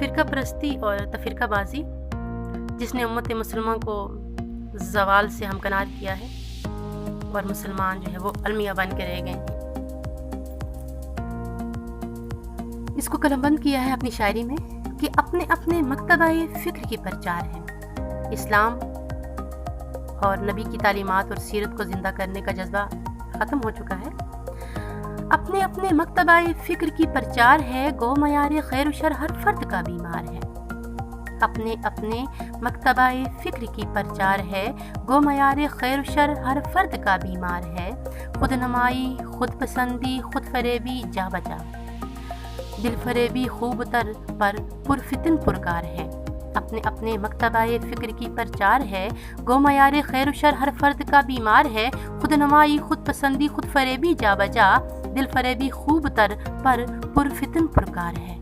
फ़िरका परस्ती और तफ़रीक़ाबाज़ी जिसने उम्मत मुसलमान को ज़वाल से हमकिनार किया है और मुसलमान जो है वो अलमिया बन के रह गए हैं। इसको कलमबंद किया है अपनी शायरी में कि अपने अपने मकतबाए फ़िक्र की प्रचार है। इस्लाम और नबी की तालीमात और सीरत को ज़िंदा करने का जज्बा ख़त्म हो चुका है। अपने अपने मकतबाए फ़िक्र की प्रचार है, गो मयार खैर व शर हर फर्द का बीमार है। अपने अपने मकतबाए फ़िक्र की प्रचार है, गो मयार खैर व शर हर फर्द का बीमार है। खुद नमाई, खुद पसंदी, खुद फरेबी जा बजा, दिल फरेबी खूब तर पर पुरफितन पुरकार है। अपने अपने मकतबाए फ़िक्र की प्रचार है, गो मयार खैर व शर हर फर्द का बीमार है। खुद नमाई, खुद पसंदी, खुद फरेबी जा बजा, दिल फरेबी खूब तर पर पुरफितन पुरकार है।